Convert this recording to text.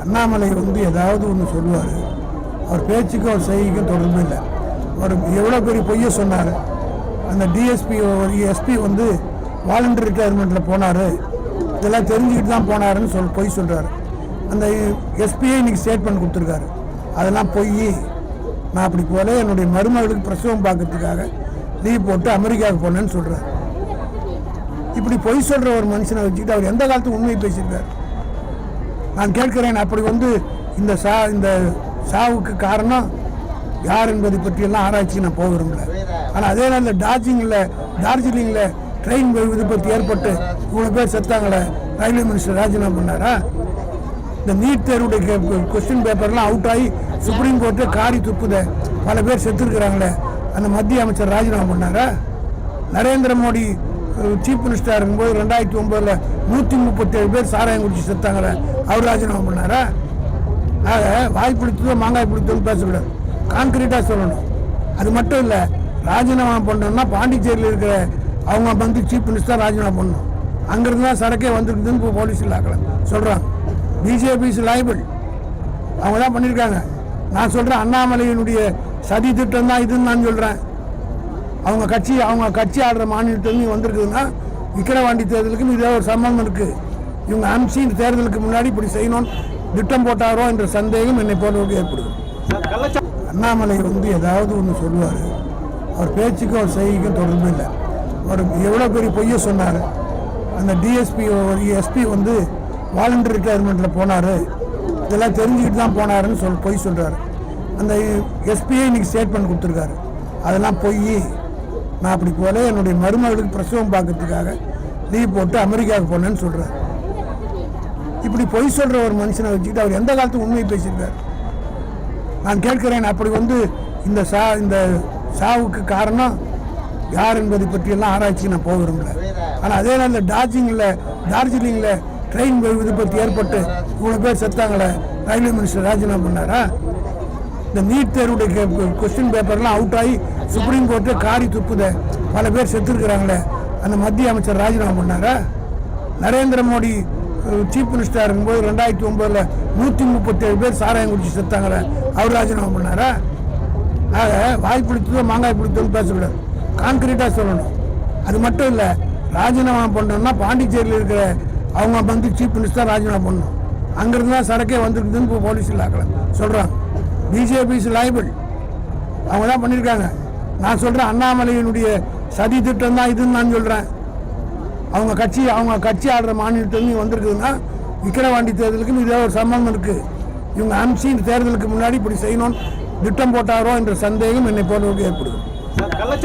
அண்ணாமலை ஏதாவது ஒன்று சொல்லுவார். அவர் பேச்சுக்கும் அவர் செய்திக்கும் தொடர்பு இல்லை. அவர் எவ்வளோ பெரிய பொய்யை சொன்னார். அந்த டிஎஸ்பி எஸ்பி வாலண்டரி ரிட்டையர்மெண்ட்டில் போனார், இதெல்லாம் தெரிஞ்சுக்கிட்டு தான் போனாருன்னு பொய் சொல்கிறார். அந்த எஸ்பியை இன்றைக்கி ஸ்டேட்மெண்ட் கொடுத்துருக்காரு, அதெல்லாம் பொய். நான் அப்படி போல என்னுடைய மருமகளுக்கு பிரசவம் பார்க்கறதுக்காக லீவ் போட்டு அமெரிக்காவுக்கு போனேன்னு சொல்கிறார். இப்படி பொய் சொல்கிற ஒரு மனுஷனை வச்சுக்கிட்டு அவர் எந்த காலத்துக்கு உண்மையை பேசியிருக்கார்? நான் கேட்கிறேன். அப்படி இந்த சாவுக்கு காரணம் யார் என்பதை பற்றியெல்லாம் ஆராய்ச்சி நான் போக விரும்பல. ஆனால் அதே நேரத்தில் டார்ஜிலிங்கில் ட்ரெயின் விபத்து ஏற்பட்டு 3 பேர் செத்தாங்களே, ரயில்வே மினிஸ்டர் ராஜினாமா பண்ணாரா? இந்த நீட் தேர்வுடைய கொஸ்டின் பேப்பர்லாம் அவுட் ஆகி சுப்ரீம் கோர்ட்டு காரி துப்புத பல பேர் செத்துருக்குறாங்களே, அந்த மத்திய அமைச்சர் ராஜினாமா பண்ணாரா? நரேந்திர மோடி சீஃப் மினிஸ்டர் இருக்கும்போது 2009 137 பேர் சாராயம் குடிச்சு செத்தாங்களே, அவர் ராஜினாமா பண்ணாரா? ஆக வாய் பிடித்ததோ மாங்காய் பிடித்தோன்னு பேசக்கூடாது, கான்கிரீட்டாக சொல்லணும். அது மட்டும் இல்லை, ராஜினாமா பண்ணணும்னா பாண்டிச்சேரியில் இருக்கிற அவங்க சீஃப் மினிஸ்டர் ராஜினாமா பண்ணணும். அங்கிருந்து தான் சரக்கே வந்துருக்குதுன்னு இப்போ போலீஸில் ஆக்கலாம் சொல்கிறாங்க. பிஜேபி லைபிள், அவங்க தான் பண்ணியிருக்காங்க. நான் சொல்கிறேன், அண்ணாமலையினுடைய சதி திட்டம் தான் இதுன்னு நான் சொல்கிறேன். அவங்க கட்சி ஆடுற மாநிலத்திலேருந்து வந்திருக்குதுன்னா விக்கிரவாண்டி தேர்தலுக்கும் இதே ஒரு சம்பந்தம் இருக்குது. இவங்க அம்சி தேர்தலுக்கு முன்னாடி இப்படி செய்யணும்னு திட்டம் போட்டாரோ என்ற சந்தேகம் என்னை போன்றவருக்கு ஏற்படுது. அண்ணாமலை ஏதாவது ஒன்று சொல்லுவார். அவர் பேச்சுக்கும் அவர் செய்திக்கும் தொடர்பு இல்லை. அவர் எவ்வளோ பெரிய பொய்யை சொன்னார். அந்த டிஎஸ்பி எஸ்பி வாலண்டரி ரிட்டையர்மெண்ட்டில் போனார், இதெல்லாம் தெரிஞ்சுக்கிட்டு தான் போனாருன்னு பொய் சொல்கிறார். அந்த எஸ்பியை இன்றைக்கி ஸ்டேட்மெண்ட் கொடுத்துருக்காரு, அதெல்லாம் பொய். நான் அப்படி போல என்னுடைய மருமகளுக்கு பிரசவம் பார்க்கறதுக்காக லீவ் போட்டு அமெரிக்காவுக்கு போனேன்னு சொல்கிறார். இப்படி பொய் சொல்கிற ஒரு மனுஷனை வச்சுக்கிட்டு அவர் எந்த காலத்துக்கு உண்மையை பேசியிருக்கார்? நான் கேட்கிறேன். அப்படி இந்த சாவுக்கு காரணம் யார் என்பதை பற்றியெல்லாம் ஆராய்ச்சி நான் போக விரும்பல. ஆனால் அதே நேரத்தில் டார்ஜிலிங்கில் ட்ரெயின் விபத்து ஏற்பட்டு 3 பேர் செத்தாங்களே, ரயில்வே மினிஸ்டர் ராஜினாமா பண்ணாரா? இந்த நீட் தேர்வுடைய கொஸ்டின் பேப்பர்லாம் அவுட் ஆகி சுப்ரீம் கோர்ட்டு காரி துப்புத பல பேர் செத்துருக்குறாங்களே, அந்த மத்திய அமைச்சர் ராஜினாமா பண்ணாரா? நரேந்திர மோடி சீஃப் மினிஸ்டர் இருக்கும்போது 2009 137 பேர் சாராயம் குடிச்சு செத்தாங்களே, அவர் ராஜினாமா பண்ணாரா? ஆக வாய் பிடித்ததோ மாங்காய் பிடித்தோன்னு பேசக்கூடாது, கான்கிரீட்டாக சொல்லணும். அது மட்டும் இல்லை, ராஜினாமா பண்ணணும்னா பாண்டிச்சேரியில் இருக்கிற அவங்க சீஃப் மினிஸ்டர் ராஜினாமா பண்ணணும். அங்கிருந்து தான் சரக்கே வந்துருக்குதுன்னு இப்போ போலீஸில் ஆக்கலாம் சொல்கிறாங்க. பிஜேபி லைபிள், அவங்க தான் பண்ணியிருக்காங்க. நான் சொல்கிறேன், அண்ணாமலையினுடைய சதி திட்டம் தான் இதுன்னு நான் சொல்கிறேன். அவங்க கட்சி ஆடுற மாநிலத்திலேருந்து வந்திருக்குதுன்னா விக்கிரவாண்டி தேர்தலுக்கும் இதே ஒரு சம்பந்தம் இருக்குது. இவங்க அம்சி தேர்தலுக்கு முன்னாடி இப்படி செய்யணும்னு திட்டம் போட்டாரோ என்ற சந்தேகம் என்னை போன்றவருக்கு ஏற்படுது.